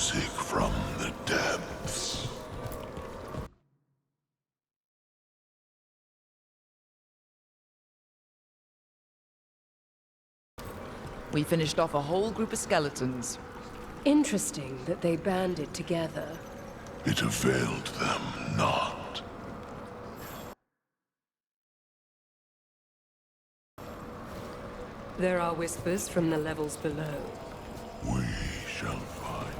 music from the depths. We finished off a whole group of skeletons. Interesting that they banded together. It availed them not. There are whispers from the levels below. We shall find them.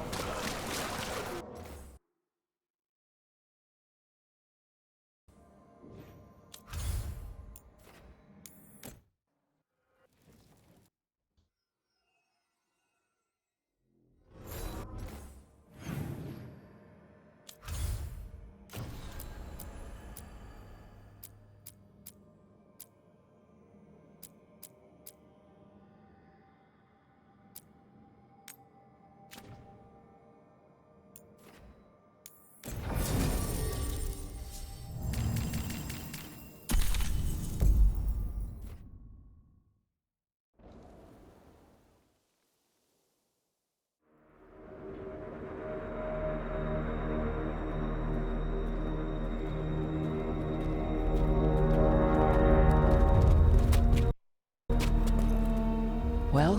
Well?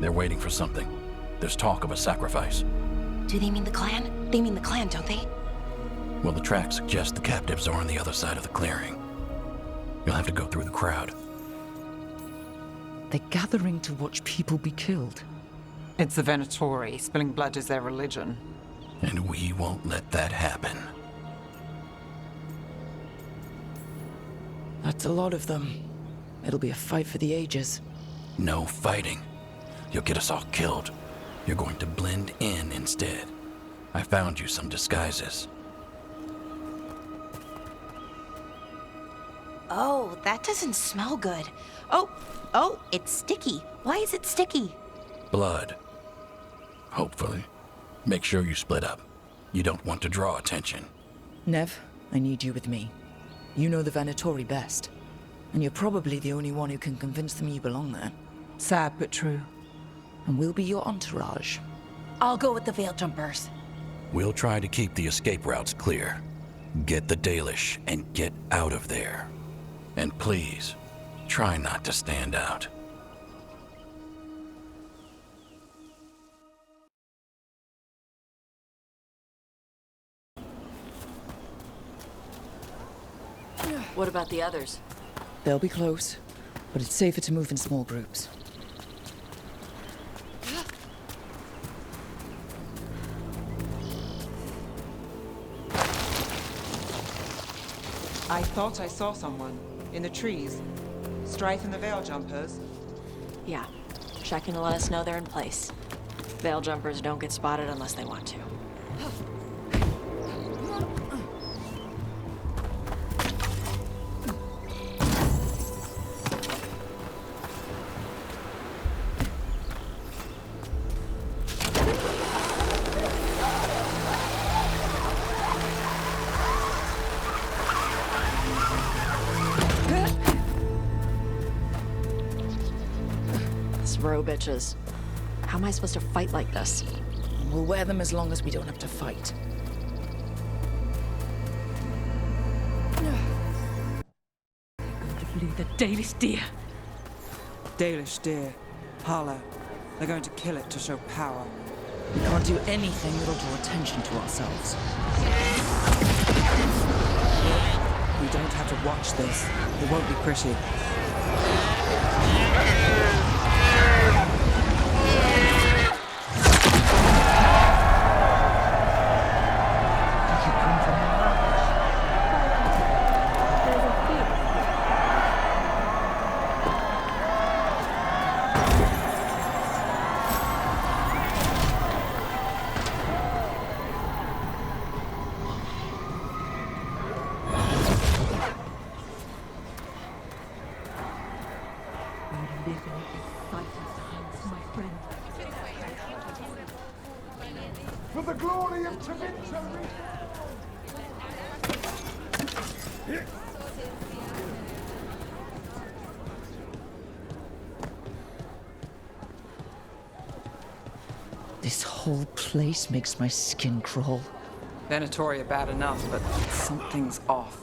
They're waiting for something. There's talk of a sacrifice. Do they mean the clan? They mean the clan, don't they? Well, the tracks suggest the captives are on the other side of the clearing. You'll have to go through the crowd. They're gathering to watch people be killed. It's the Venatori. Spilling blood is their religion. And we won't let that happen. That's a lot of them. It'll be a fight for the ages. No fighting. You'll get us all killed. You're going to blend in instead. I found you some disguises. Oh, that doesn't smell good. Oh, it's sticky. Why is it sticky? Blood. Hopefully. Make sure you split up. You don't want to draw attention. Nev, I need you with me. You know the Venatori best. And you're probably the only one who can convince them you belong there. Sad but true. And we'll be your entourage. I'll go with the Veil Jumpers. We'll try to keep the escape routes clear. Get the Dalish and get out of there. And please, try not to stand out. What about the others? They'll be close, but it's safer to move in small groups. I thought I saw someone. In the trees. Strife and the Veil Jumpers. Yeah. Check in to let us know they're in place. Veil Jumpers don't get spotted unless they want to. Bro bitches. How am I supposed to fight like this? We'll wear them as long as we don't have to fight. To flee the Dalish deer. Dalish deer. Harlow. They're going to kill it to show power. We can't do anything that'll draw attention to ourselves. We don't have to watch this. It won't be pretty. For the glory of Tevinter! This whole place makes my skin crawl. Venatori are bad enough, but something's off.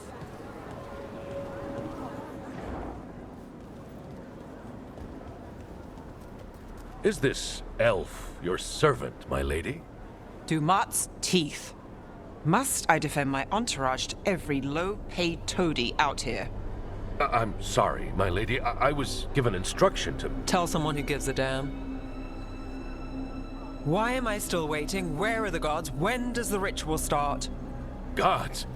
Is this elf your servant, my lady? Dumat's teeth. Must I defend my entourage to every low-paid toady out here? I'm sorry, my lady. I was given instruction to... Tell someone who gives a damn. Why am I still waiting? Where are the gods? When does the ritual start? Gods!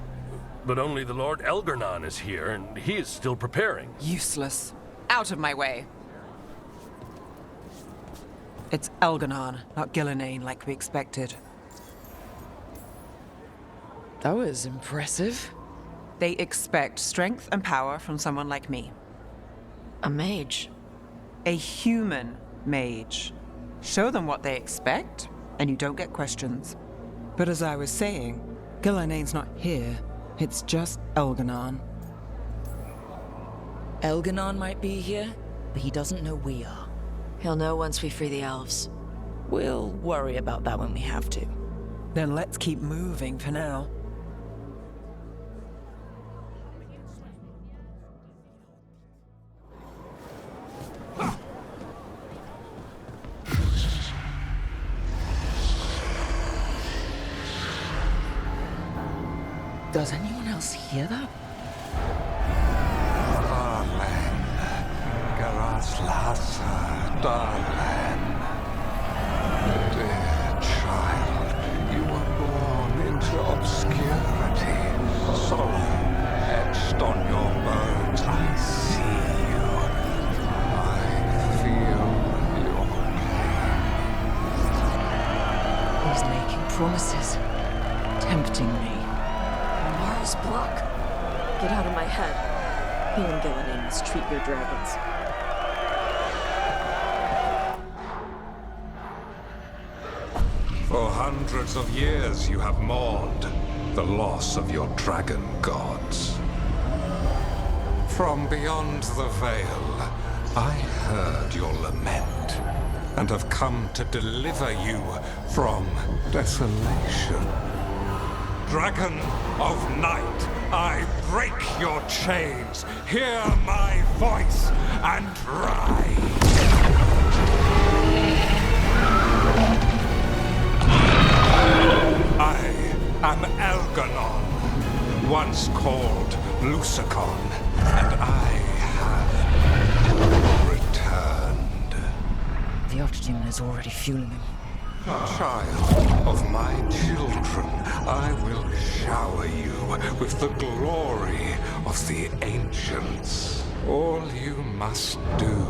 But only the Lord Elgar'nan is here, and he is still preparing. Useless. Out of my way. It's Elgar'nan, not Gillenane, like we expected. That was impressive. They expect strength and power from someone like me. A mage. A human mage. Show them what they expect, and you don't get questions. But as I was saying, Gillenane's not here. It's just Elgar'nan. Elgar'nan might be here, but he doesn't know we are. He'll know once we free the elves. We'll worry about that when we have to. Then let's keep moving for now. Does anyone else hear that? Darlen, Garaslasa, Darlen. Dear child, you were born into obscurity. Sorrow etched on your bones. I see you. I feel your pain. He's making promises, tempting me. Mars block. Get out of my head. You and Gillenane must treat your dragons. For hundreds of years you have mourned the loss of your dragon gods. From beyond the veil, I heard your lament, and have come to deliver you from desolation. Dragon of night, I break your chains. Hear my voice and ride. I am Elgar'nan, once called Lusakon, and I have returned. The Archdemon is already fueling him. Child of my children, I will shower you with the glory of the ancients. All you must do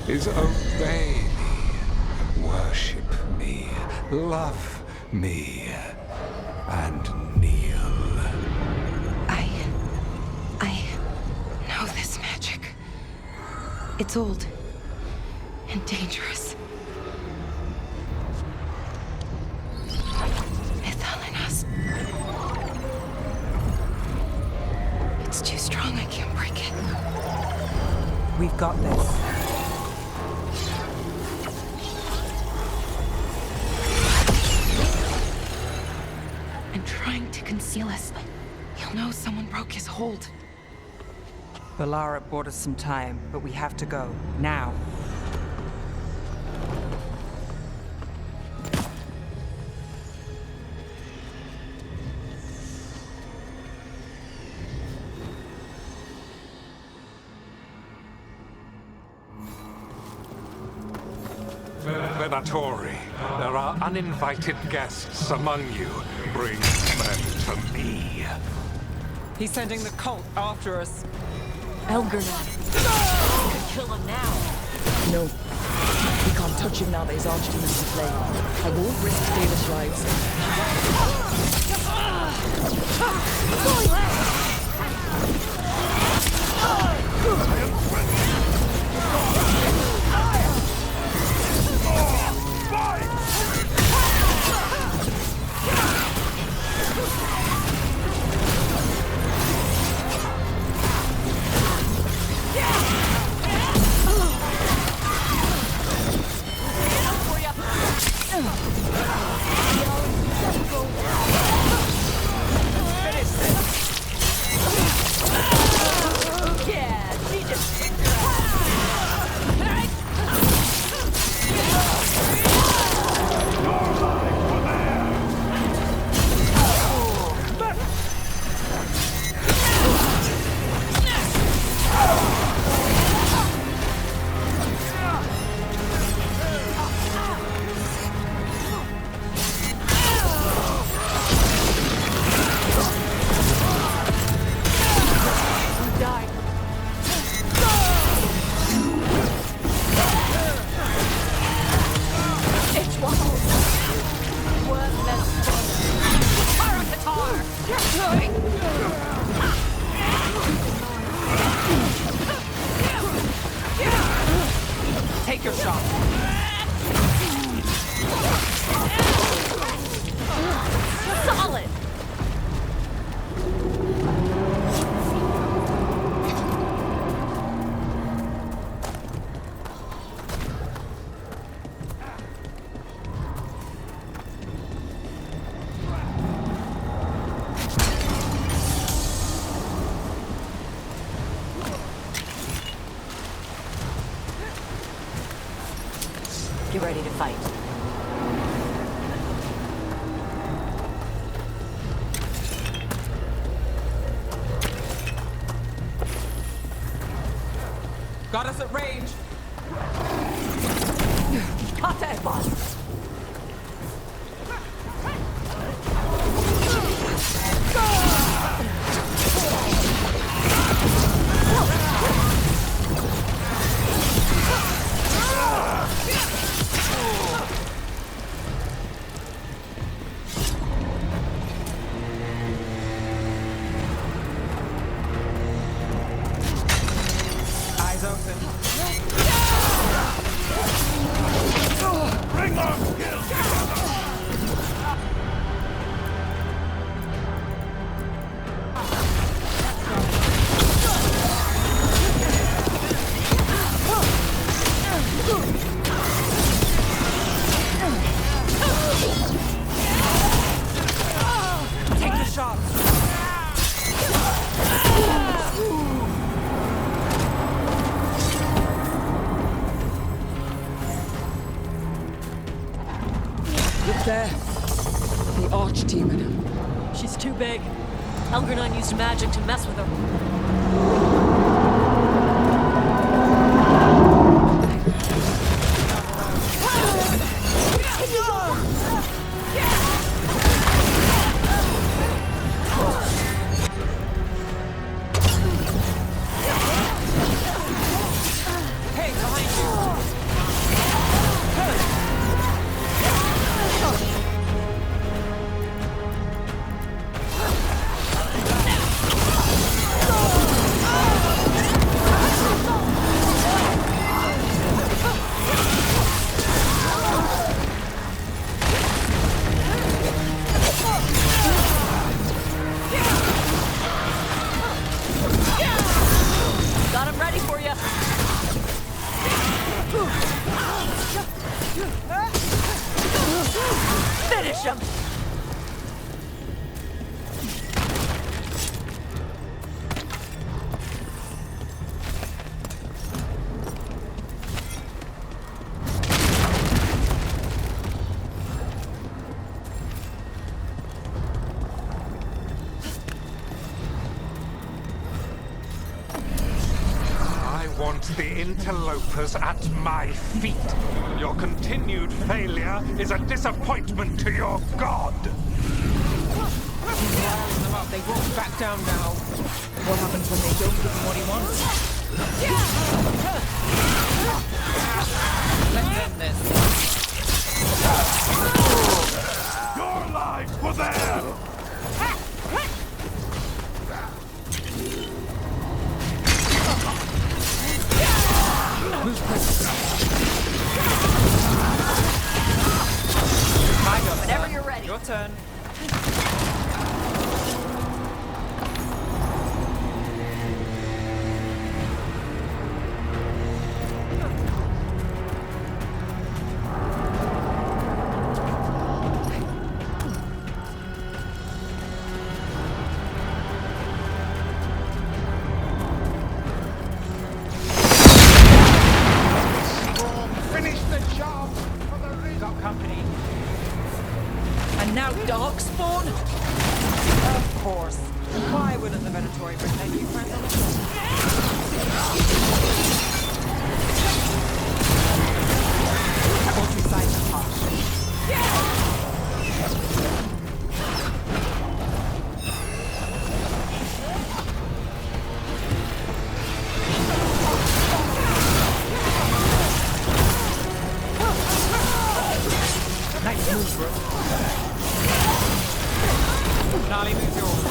is obey me, worship me, love me, and kneel. I know this magic. It's old and dangerous. Ithalinas. It's too strong, I can't break it. We've got this. I'm trying to conceal us. He'll know someone broke his hold. Valara bought us some time, but we have to go. Now. Venatori, there are uninvited guests among you. Bring them to me. He's sending the cult after us. Elgar'nan. Kill him now. No. We can't touch him now that his Archdemon is in play. I won't risk David's lives. Get ready to fight. Got us at range. Kate, boss! Eyes open. Bring on skill! Take the shot. Look there. The Archdemon. She's too big. Elgernine used magic to mess with her. Hey, behind you. Got him ready for you. Finish him. I want the interlopers at my feet. Your continued failure is a disappointment to your god. Rile them up. They won't back down now. What happens when they don't give him what he wants? Let's end this. Your lives for them! My go. Whenever you're ready. Your turn. Finish the job for the Got company. And now Darkspawn? Of course. Why wouldn't the Venatori bring their new friends along? Countryside is hot. Nice move, bro. Nolly, move yours.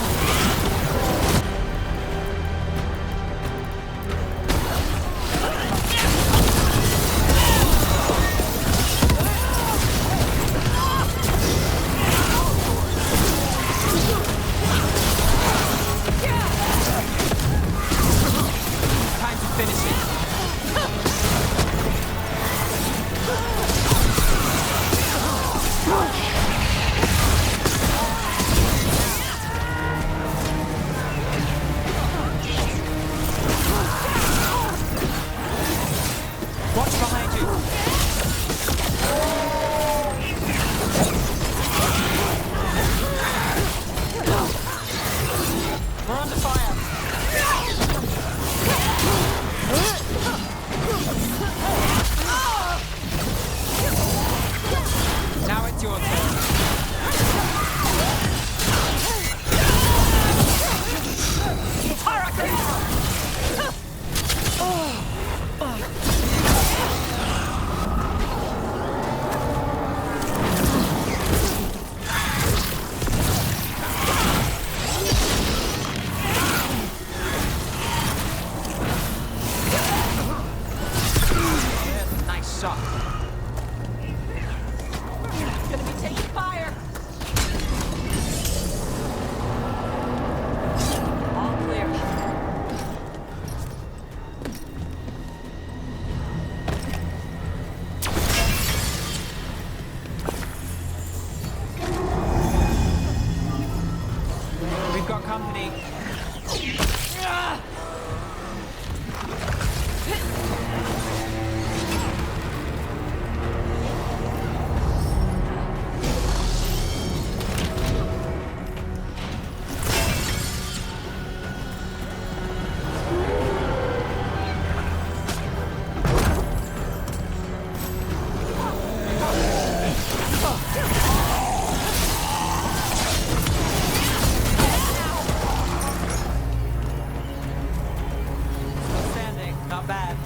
bad.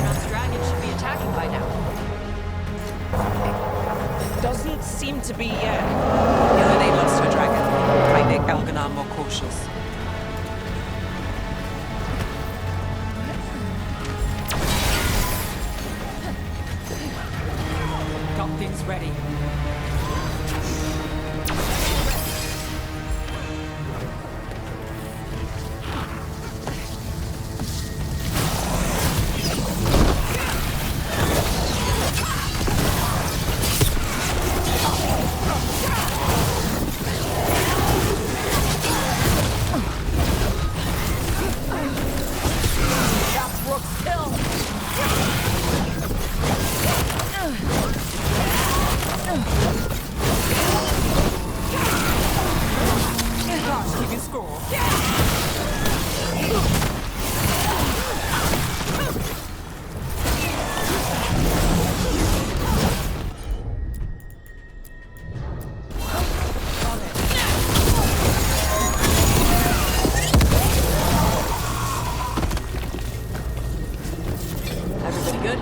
Elgernon's dragon should be attacking by now. Doesn't seem to be yet. Gillenane lost her dragon. I make Elganon more cautious. Got things ready. Gosh, keeping score. Everybody good?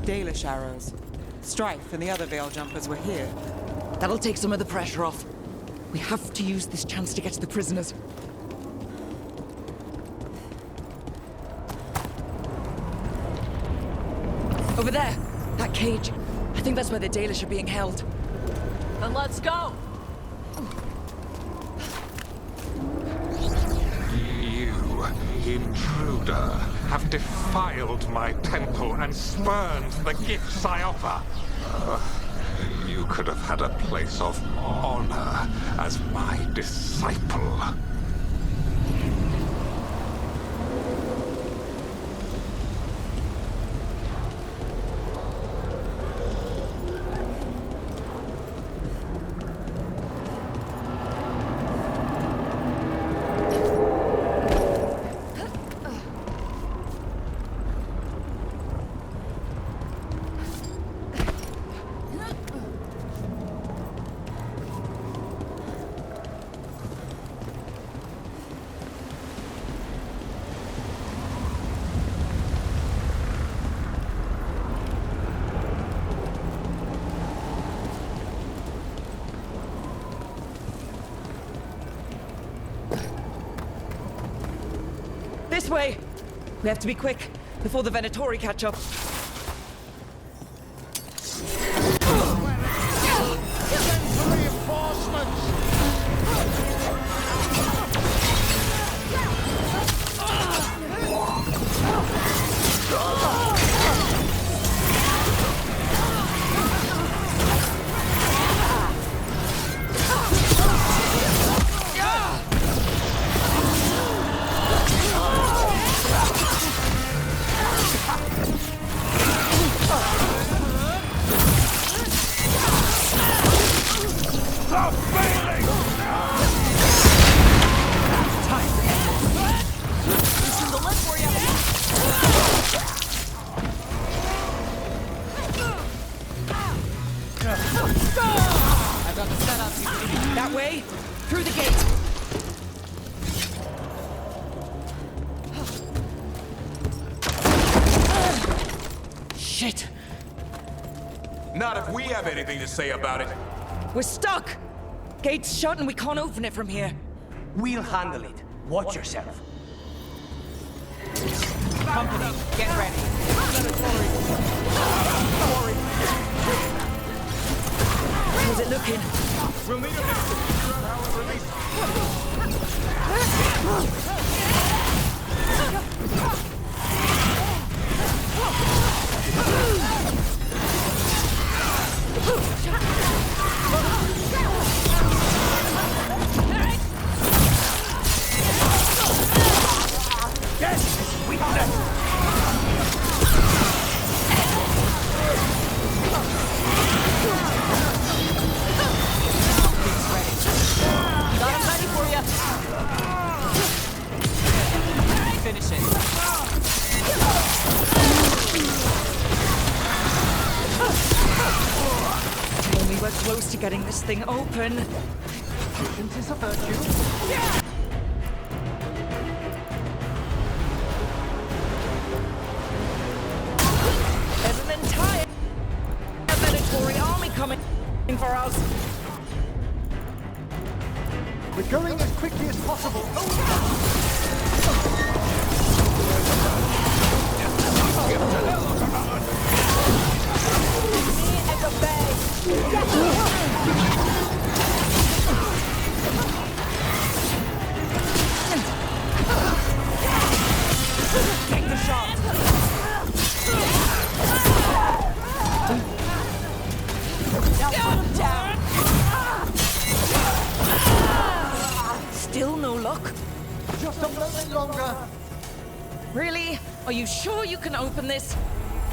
Dalish arrows. Strife and the other Veil Jumpers were here. That'll take some of the pressure off. We have to use this chance to get to the prisoners. Over there! That cage. I think that's where the Dalish are being held. Then let's go! You, intruder, have defiled my temple and spurned the gifts I offer. You could have had a place of honor as my disciple. This way! We have to be quick, before the Venatori catch up. way! Through the gate! Shit! Not if we have anything to say about it. We're stuck! Gate's shut and we can't open it from here. We'll handle it. Watch yourself. Company, get ready. How's it looking? We'll need a minute to figure out how to release it. Yes! We got it! Got him ready for you. Finish it. Only we're close to getting this thing open. Patience is a virtue. There's an entire Venatori army coming for us. We're going as quickly as possible. Take the shot. Still no luck? Just a moment longer. Really? Are you sure you can open this?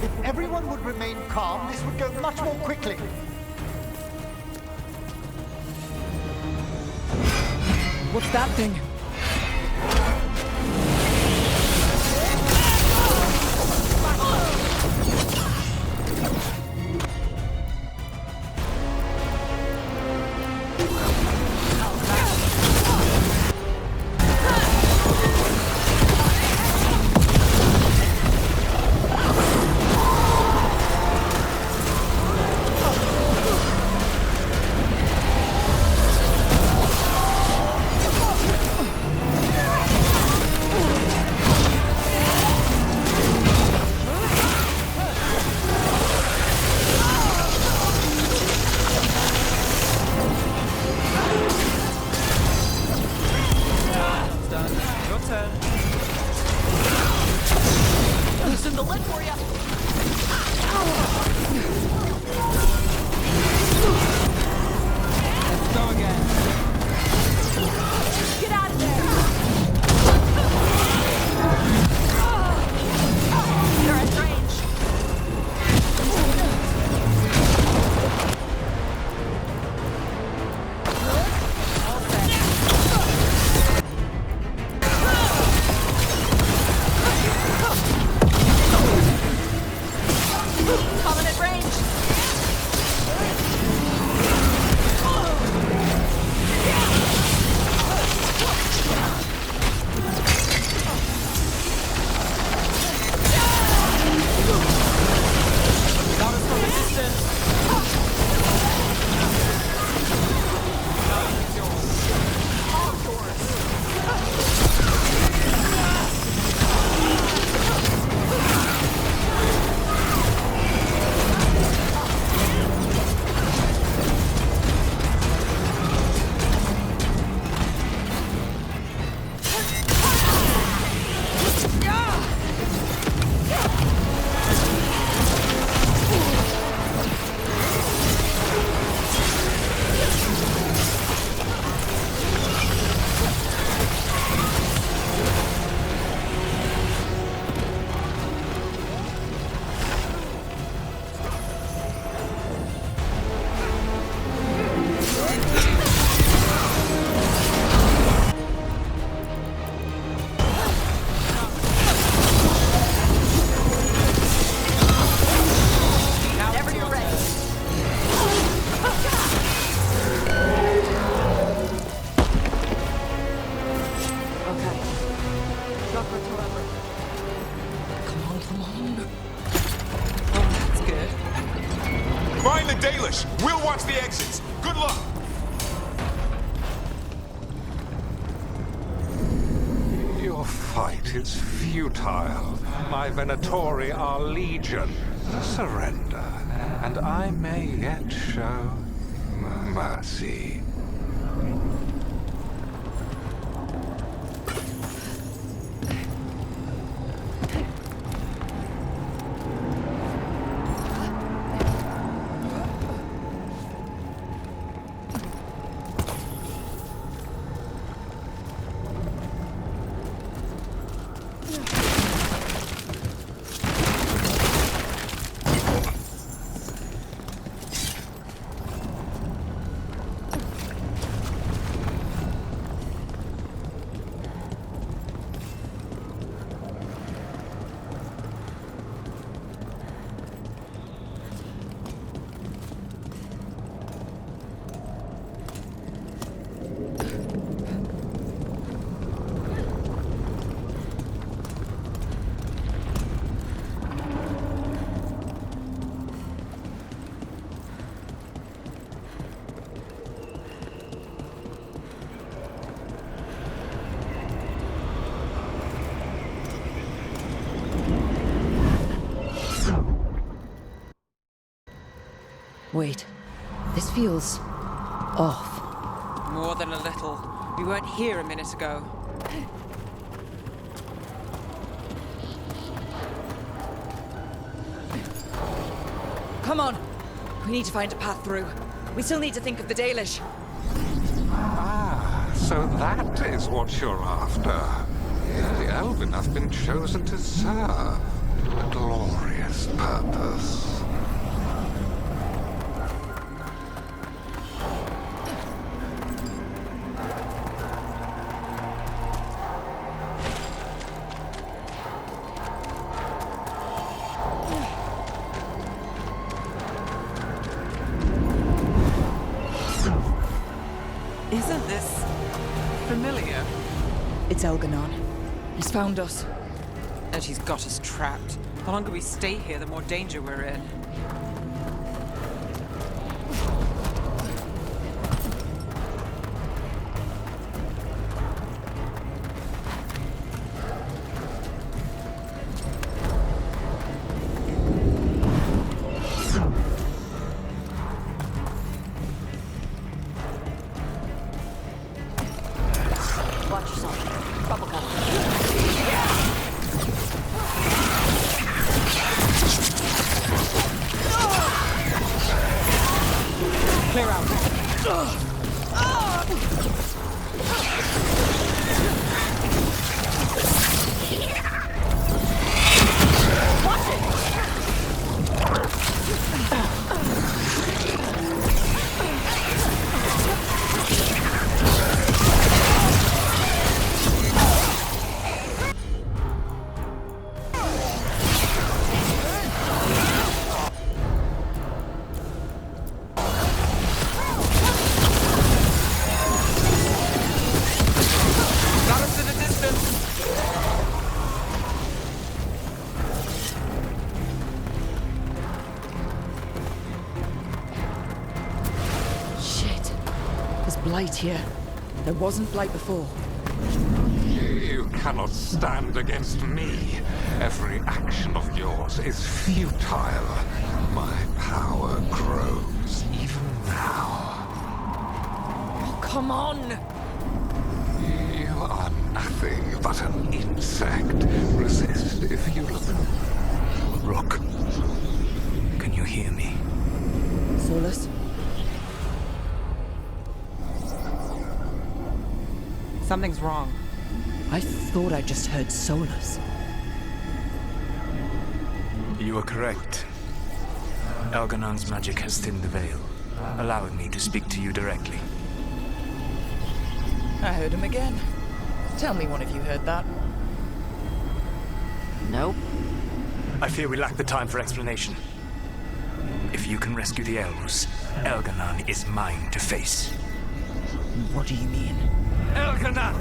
If everyone would remain calm, this would go much more quickly. What's that thing? Your turn. Loosen the lid for you. Go again. Get out of there. You're at range. Coming in. Find the Dalish. We'll watch the exits. Good luck. Your fight is futile. My Venatori are legion. Surrender, and I may yet show mercy. Wait, this feels off. More than a little. We weren't here a minute ago. Come on! We need to find a path through. We still need to think of the Dalish. Ah, so that is what you're after. The Elven have been chosen to serve a glorious purpose. Isn't this familiar? It's Elganon. He's found us. And he's got us trapped. The longer we stay here, the more danger we're in. Watch yourself. Bubble gum. Clear out. Got us in the distance. Shit. There's blight here. There wasn't blight before. You cannot stand against me. Every action of yours is futile. My power grows even now. Oh, come on! You are nothing but an insect. Resist if you look. Rook, can you hear me? Solus? Something's wrong. I thought I just heard Solus. You are correct. Elganon's magic has thinned the veil, allowing me to speak to you directly. I heard him again. Tell me one of you heard that. Nope. I fear we lack the time for explanation. If you can rescue the elves, Elganon is mine to face. What do you mean? Elganon!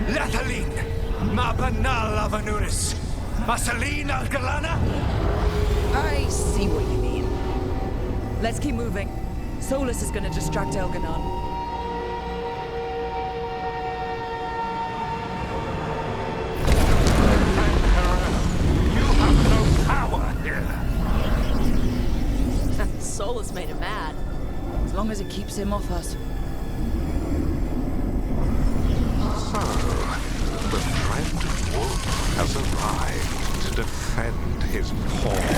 Lathalin! Mabanal Avanuris! Masaline Algalana! I see what you mean. Let's keep moving. Solus is gonna distract Elganon. Solus made him mad. As long as it keeps him off us. So, the Dread Wolf has arrived to defend his pawn.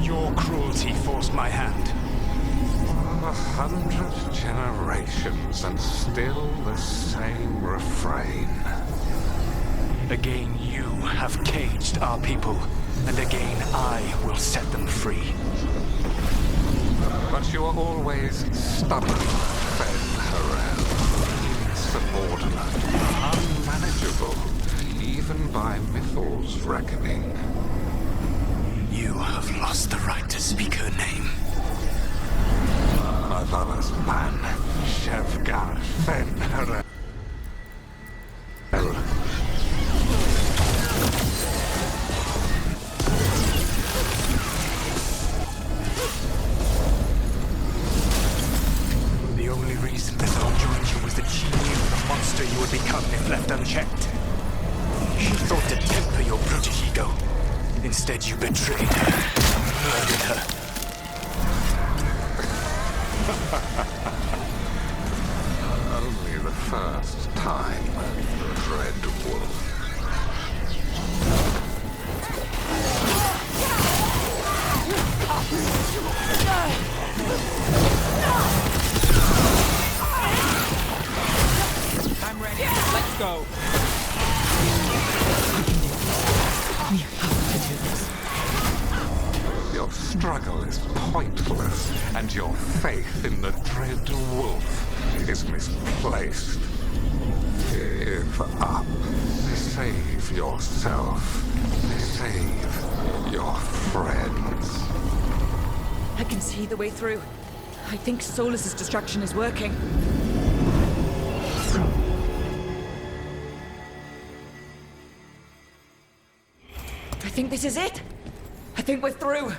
Your cruelty forced my hand. 100 generations and still the same refrain. Again, you have caged our people, and again I will set them free. But you are always stubborn, Fen-Hael. Insubordinate, unmanageable, even by Mythal's reckoning. You have lost the right to speak her name. Motherless man, Shevgar Fen-Hael. The only reason Mythal joined you was that she knew the monster you would become if left unchecked. She thought to temper your protege ego. Instead, you betrayed her, murdered her. Only the first time, Dread Wolf. I'm ready. Let's go. We have to do this. Your struggle is pointless, and your faith in the Dread Wolf is misplaced. Give up. Save yourself. Save your friends. I can see the way through. I think Solus's distraction is working. I think this is it. I think we're through.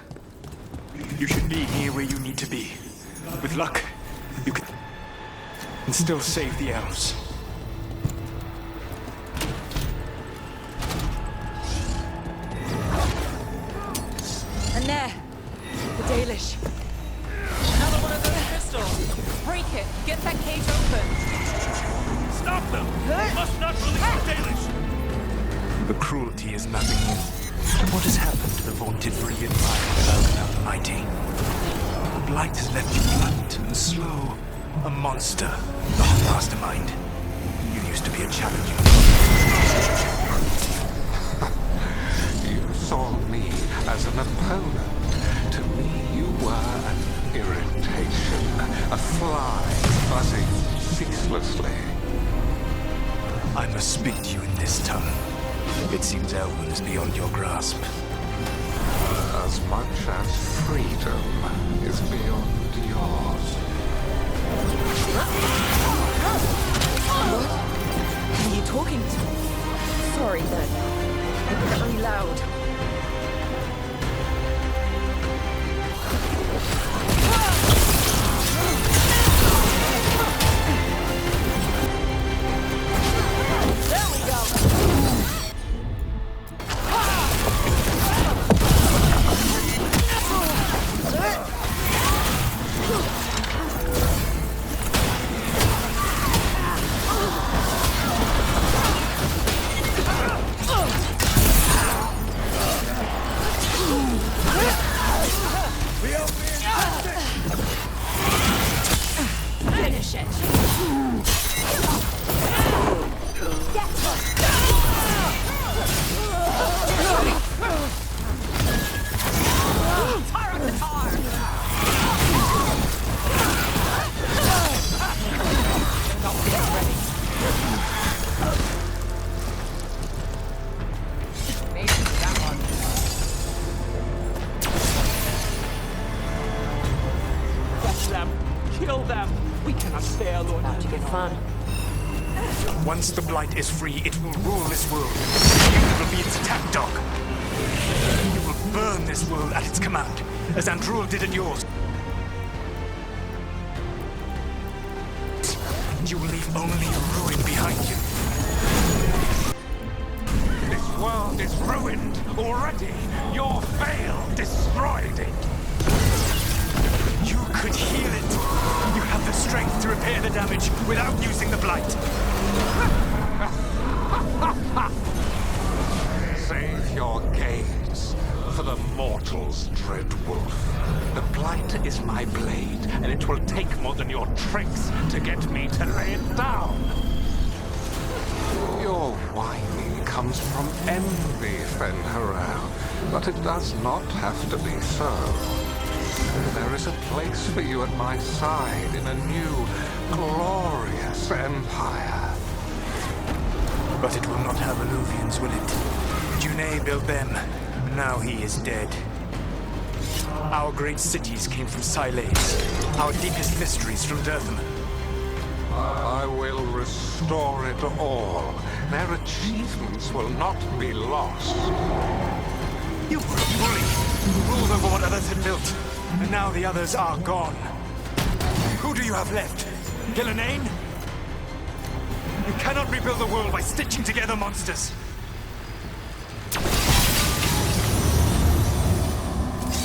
You should be here where you need to be. With luck, you can still save the elves. And there, the Dalish. Another one of those pistols. Break it. Get that cage open. Stop them! You must not release the Dalish! The cruelty is nothing new. What has happened to the vaunted brilliant mind of Elganon the Mighty? The blight has left you blunt and slow. A monster, not a mastermind. You used to be a challenger. You saw me as an opponent. To me, you were an irritation, a fly buzzing ceaselessly. I must speak to you in this tongue. It seems Elwyn is beyond your grasp. As much as freedom is beyond yours. Who are you talking to? Sorry then. You're very loud. There we go. Finish it. Tar on the tar. Get them! Kill them! We cannot stay alone. About to get fun. Once the blight is free, it will rule this world. You will be its attack dog. You will burn this world at its command, as Andruil did at yours. You will leave only ruin behind you. This world is ruined already. Your veil destroyed it. You could heal it. You have the strength to repair the damage without using the blight. Save your gaze for the mortal's dread wolf. The blight is my blade, and it will take more than your tricks to get me to lay it down. Your whining comes from envy, Fen'Harel, but it does not have to be so. There is a place for you at my side in a new, glorious empire. But it will not have Illuvians, will it? Junei built them. Now he is dead. Our great cities came from Sileys. Our deepest mysteries from Dirthaman. I will restore it all. Their achievements will not be lost. You were a bully who ruled over what others had built. And now the others are gone. Who do you have left? Gillenane? You cannot rebuild the world by stitching together monsters.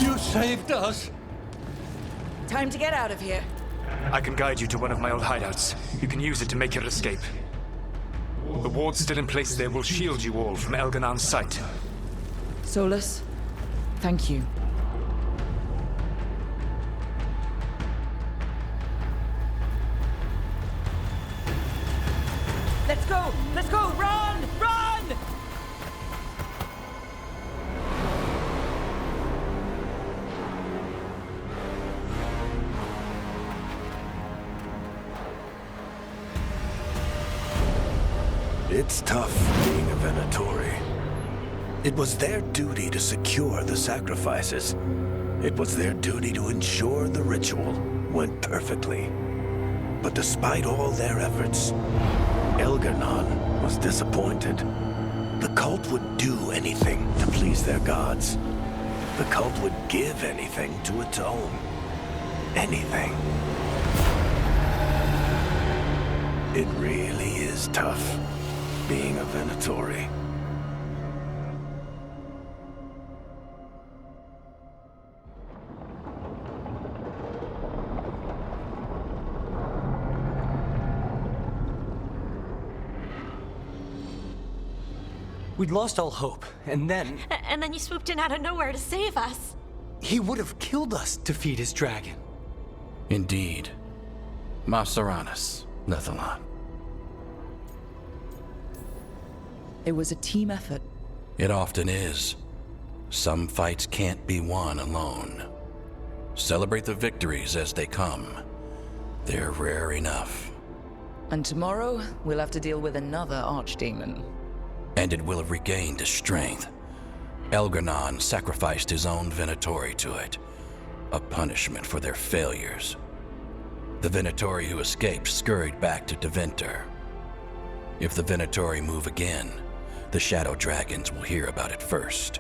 You saved us. Time to get out of here. I can guide you to one of my old hideouts. You can use it to make your escape. The wards still in place there will shield you all from Elganon's sight. Solus, thank you. Let's go! Let's go! Run! Run! It's tough being a Venatori. It was their duty to secure the sacrifices. It was their duty to ensure the ritual went perfectly. But despite all their efforts, Elgar'nan was disappointed. The cult would do anything to please their gods. The cult would give anything to atone. Anything. It really is tough being a Venatori. We'd lost all hope, and then... And then you swooped in out of nowhere to save us. He would have killed us to feed his dragon. Indeed. Masaranis, Nethalon. It was a team effort. It often is. Some fights can't be won alone. Celebrate the victories as they come. They're rare enough. And tomorrow, we'll have to deal with another archdemon. And it will have regained its strength. Elgar'nan sacrificed his own Venatori to it. A punishment for their failures. The Venatori who escaped scurried back to Deventer. If the Venatori move again, the Shadow Dragons will hear about it first.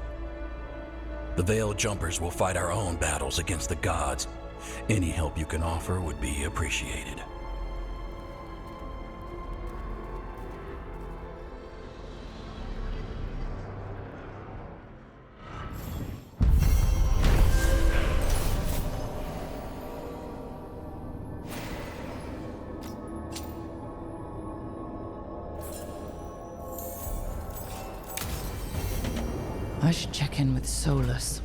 The Veil Jumpers will fight our own battles against the gods. Any help you can offer would be appreciated. I should check in with Solus.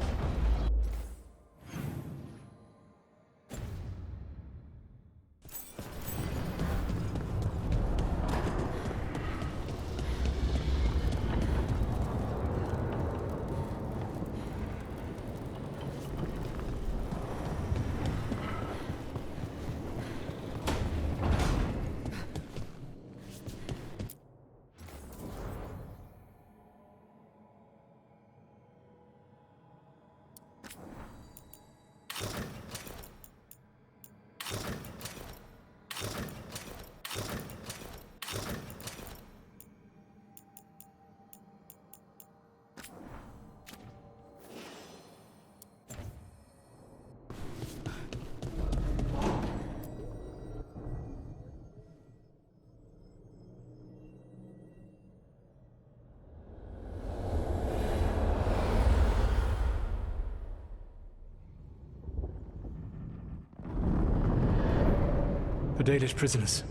The Dalish prisoners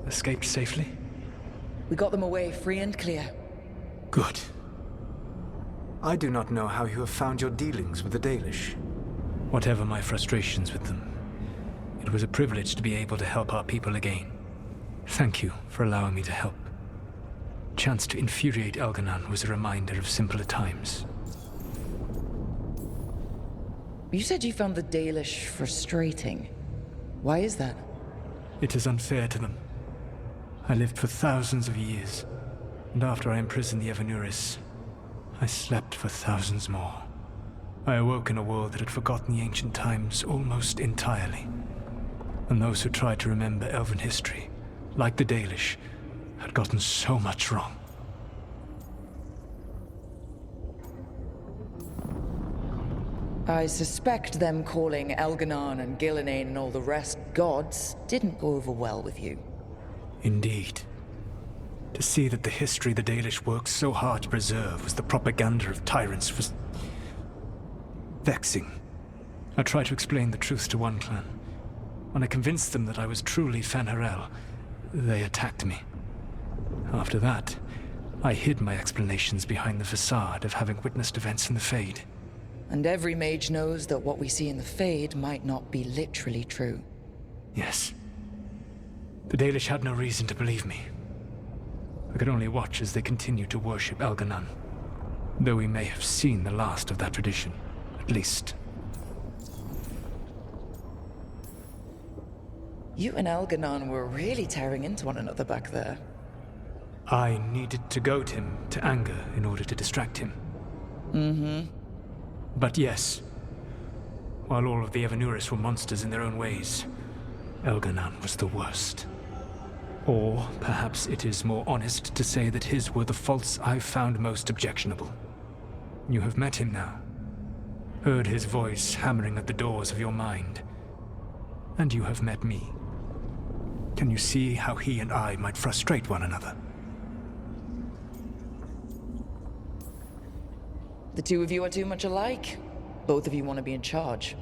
escaped safely? We got them away free and clear. Good. I do not know how you have found your dealings with the Dalish. Whatever my frustrations with them, it was a privilege to be able to help our people again. Thank you for allowing me to help. Chance to infuriate Elganon was a reminder of simpler times. You said you found the Dalish frustrating. Why is that? It is unfair to them. I lived for thousands of years, and after I imprisoned the Evanuris, I slept for thousands more. I awoke in a world that had forgotten the ancient times almost entirely. And those who tried to remember Elven history, like the Dalish, had gotten so much wrong. I suspect them calling Elganon and Gillenane and all the rest gods didn't go over well with you. Indeed. To see that the history the Dalish worked so hard to preserve was the propaganda of tyrants was vexing. I tried to explain the truth to one clan. When I convinced them that I was truly Fen'Harel, they attacked me. After that, I hid my explanations behind the facade of having witnessed events in the Fade. And every mage knows that what we see in the Fade might not be literally true. Yes. The Dalish had no reason to believe me. I could only watch as they continued to worship Elganon, though we may have seen the last of that tradition, at least. You and Elganon were really tearing into one another back there. I needed to goad him to anger in order to distract him. Mm-hmm. But yes, while all of the Evanuris were monsters in their own ways, Elganon was the worst. Or perhaps it is more honest to say that his were the faults I found most objectionable. You have met him now, heard his voice hammering at the doors of your mind, and you have met me. Can you see how he and I might frustrate one another? The two of you are too much alike. Both of you want to be in charge.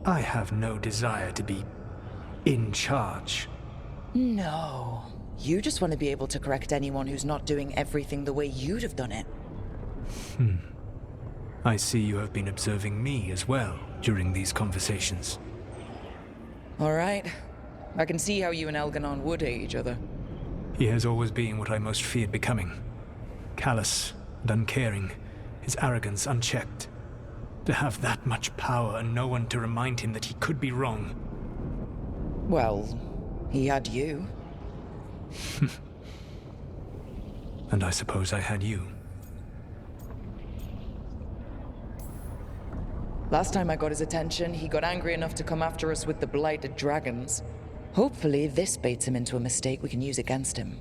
I have no desire to be in charge. No. You just want to be able to correct anyone who's not doing everything the way you'd have done it. I see you have been observing me as well during these conversations. All right. I can see how you and Elganon would hate each other. He has always been what I most feared becoming. Callous and uncaring, his arrogance unchecked. To have that much power and no one to remind him that he could be wrong. Well, he had you. And I suppose I had you. Last time I got his attention, he got angry enough to come after us with the blighted dragons. Hopefully this baits him into a mistake we can use against him.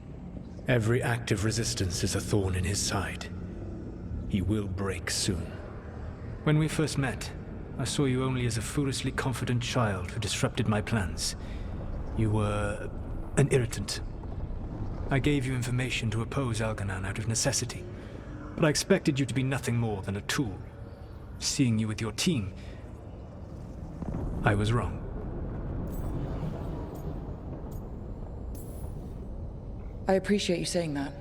Every act of resistance is a thorn in his side. He will break soon. When we first met, I saw you only as a foolishly confident child who disrupted my plans. You were an irritant. I gave you information to oppose Elganon out of necessity, but I expected you to be nothing more than a tool. Seeing you with your team, I was wrong. I appreciate you saying that.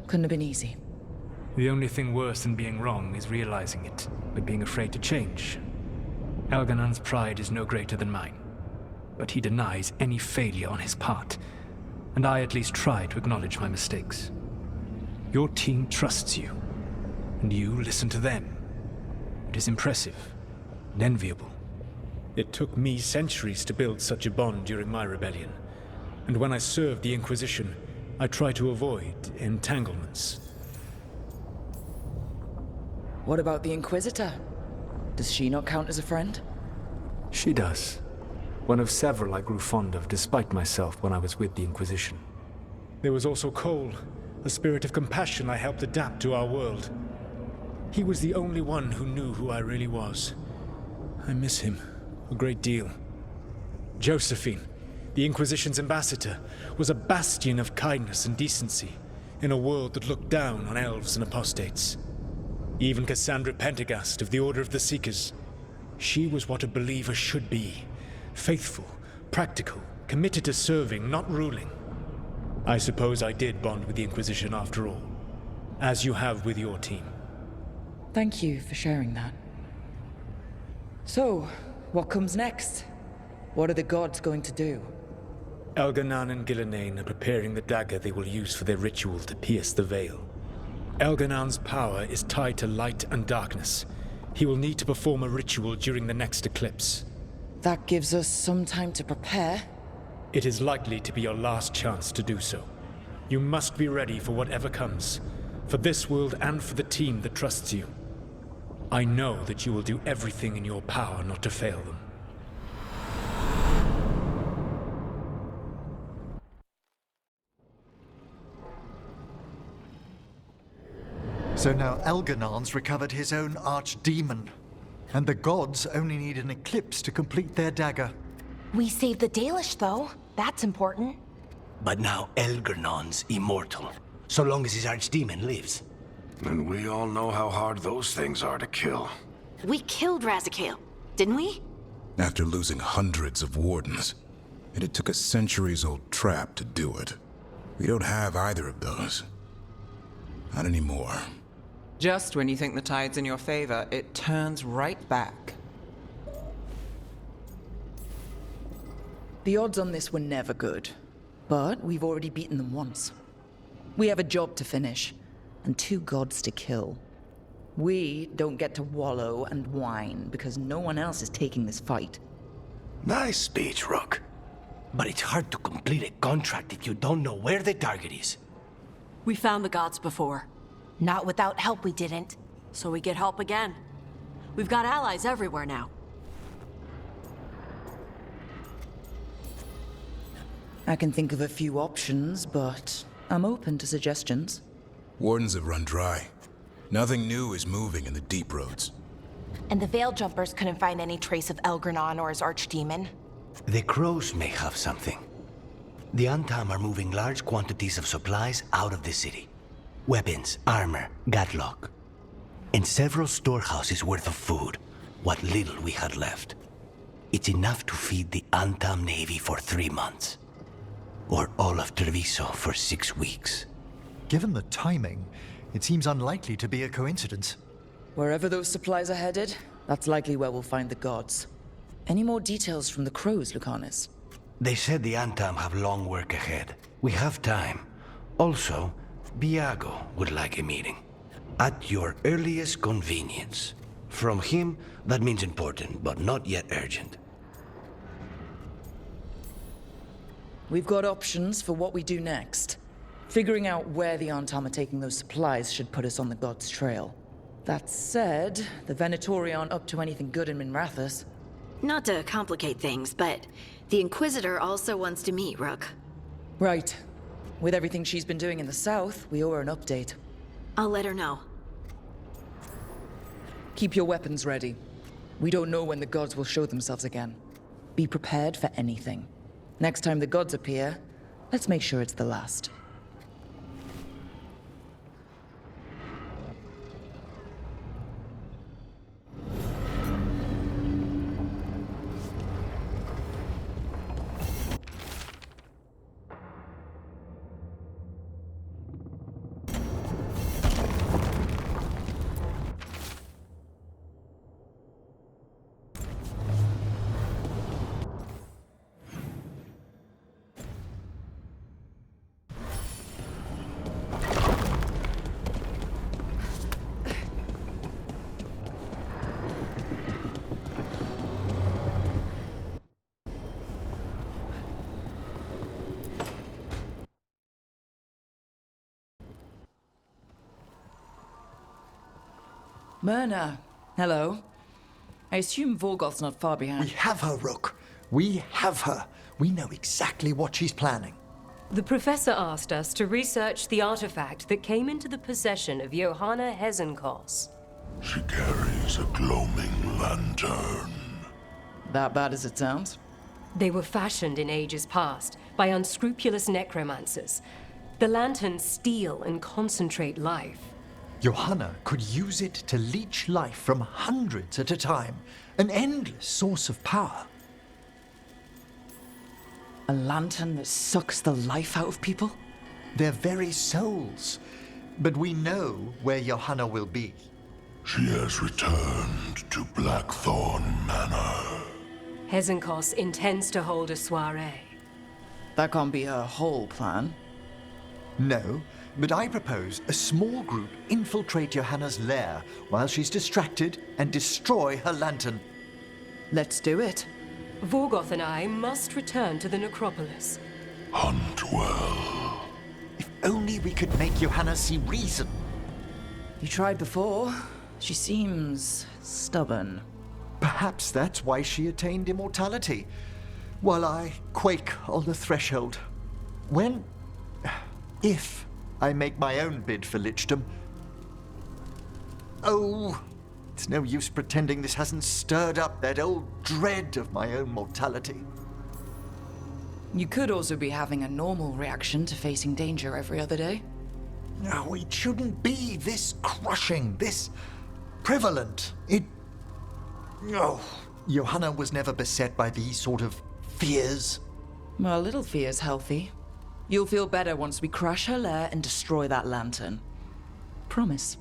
Couldn't have been easy. The only thing worse than being wrong is realizing it, but being afraid to change. Elganon's pride is no greater than mine, but he denies any failure on his part, and I at least try to acknowledge my mistakes. Your team trusts you, and you listen to them. It is impressive and enviable. It took me centuries to build such a bond during my rebellion, and when I served the Inquisition, I tried to avoid entanglements. What about the Inquisitor? Does she not count as a friend? She does. One of several I grew fond of despite myself when I was with the Inquisition. There was also Cole, a spirit of compassion I helped adapt to our world. He was the only one who knew who I really was. I miss him a great deal. Josephine, the Inquisition's ambassador, was a bastion of kindness and decency in a world that looked down on elves and apostates. Even Cassandra Pendergast of the Order of the Seekers. She was what a believer should be. Faithful, practical, committed to serving, not ruling. I suppose I did bond with the Inquisition after all, as you have with your team. Thank you for sharing that. So, what comes next? What are the gods going to do? Elgar'nan and Gillenane are preparing the dagger they will use for their ritual to pierce the veil. Elgar'nan's power is tied to light and darkness. He will need to perform a ritual during the next eclipse. That gives us some time to prepare. It is likely to be your last chance to do so. You must be ready for whatever comes, for this world and for the team that trusts you. I know that you will do everything in your power not to fail them. So now Elgar'nan's recovered his own archdemon, and the gods only need an eclipse to complete their dagger. We saved the Dalish, though. That's important. But now Elgar'nan's immortal, so long as his archdemon lives. And we all know how hard those things are to kill. We killed Razikale, didn't we? After losing hundreds of wardens. And it took a centuries-old trap to do it. We don't have either of those. Not anymore. Just when you think the tide's in your favor, it turns right back. The odds on this were never good, but we've already beaten them once. We have a job to finish, and 2 gods to kill. We don't get to wallow and whine because no one else is taking this fight. Nice speech, Rook. But it's hard to complete a contract if you don't know where the target is. We found the gods before. Not without help, we didn't. So we get help again. We've got allies everywhere now. I can think of a few options, but I'm open to suggestions. Wardens have run dry. Nothing new is moving in the deep roads. And the Veil Jumpers couldn't find any trace of Elgar'nan or his archdemon. The Crows may have something. The Antam are moving large quantities of supplies out of the city. Weapons, armor, gatlock. And several storehouses worth of food, what little we had left. It's enough to feed the Antam Navy for 3 months. Or all of Treviso for 6 weeks. Given the timing, it seems unlikely to be a coincidence. Wherever those supplies are headed, that's likely where we'll find the gods. Any more details from the Crows, Lucanus? They said the Antam have long work ahead. We have time. Also, Viago would like a meeting. At your earliest convenience. From him, that means important, but not yet urgent. We've got options for what we do next. Figuring out where the Antam are taking those supplies should put us on the gods' trail. That said, the Venatori aren't up to anything good in Minrathous. Not to complicate things, but the Inquisitor also wants to meet Rook. Right. With everything she's been doing in the south, we owe her an update. I'll let her know. Keep your weapons ready. We don't know when the gods will show themselves again. Be prepared for anything. Next time the gods appear, let's make sure it's the last. Myrna, hello. I assume Vorgoth's not far behind. We have her, Rook. We have her. We know exactly what she's planning. The Professor asked us to research the artifact that came into the possession of Johanna Hezenkos. She carries a gloaming lantern. That bad as it sounds? They were fashioned in ages past by unscrupulous necromancers. The lanterns steal and concentrate life. Johanna could use it to leech life from hundreds at a time. An endless source of power. A A lantern that sucks the life out of people? Their very souls. But we know where Johanna will be. She has returned to Blackthorn Manor. Hezenkos intends to hold a soiree. That can't be her whole plan. No, but I propose a small group infiltrate Johanna's lair while she's distracted and destroy her lantern. Let's do it. Vorgoth and I must return to the necropolis. Hunt well. If only we could make Johanna see reason. You tried before. She seems stubborn. Perhaps that's why she attained immortality, while I quake on the threshold. If I make my own bid for lichdom. Oh, it's no use pretending this hasn't stirred up that old dread of my own mortality. You could also be having a normal reaction to facing danger every other day. No, it shouldn't be this crushing, this prevalent. No. Johanna was never beset by these sort of fears. Well, a little fear's healthy. You'll feel better once we crash her lair and destroy that lantern. Promise.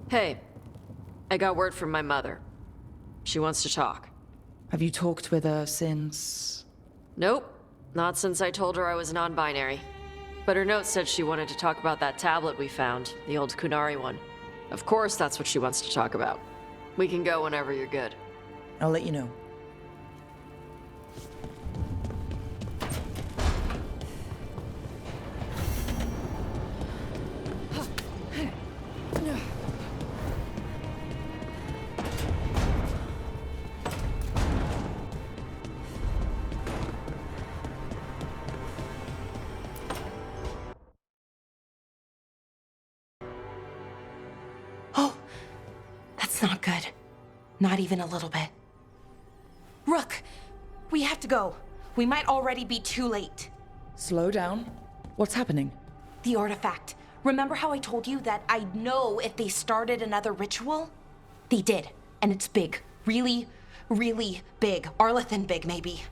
Hey, I got word from my mother. She wants to talk. Have you talked with her since? Nope, not since I told her I was non-binary. But her note said she wanted to talk about that tablet we found, the old Kunari one. Of course that's what she wants to talk about. We can go whenever you're good. I'll let you know. That's not good. Not even a little bit. Rook, we have to go. We might already be too late. Slow down. What's happening? The artifact. Remember how I told you that I'd know if they started another ritual? They did, and it's big. Really, really big. Arlathan big, maybe.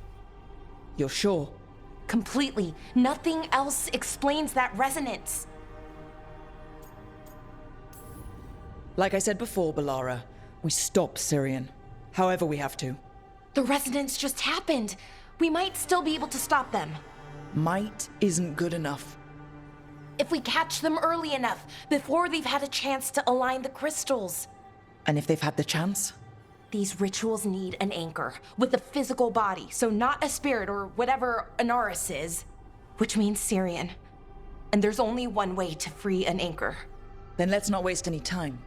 You're sure? Completely. Nothing else explains that resonance. Like I said before, Balara, we stop Syrian. However we have to. The resonance just happened. We might still be able to stop them. Might isn't good enough. If we catch them early enough, before they've had a chance to align the crystals. And if they've had the chance? These rituals need an anchor, with a physical body, so not a spirit or whatever Anaris is, which means Syrian. And there's only one way to free an anchor. Then let's not waste any time.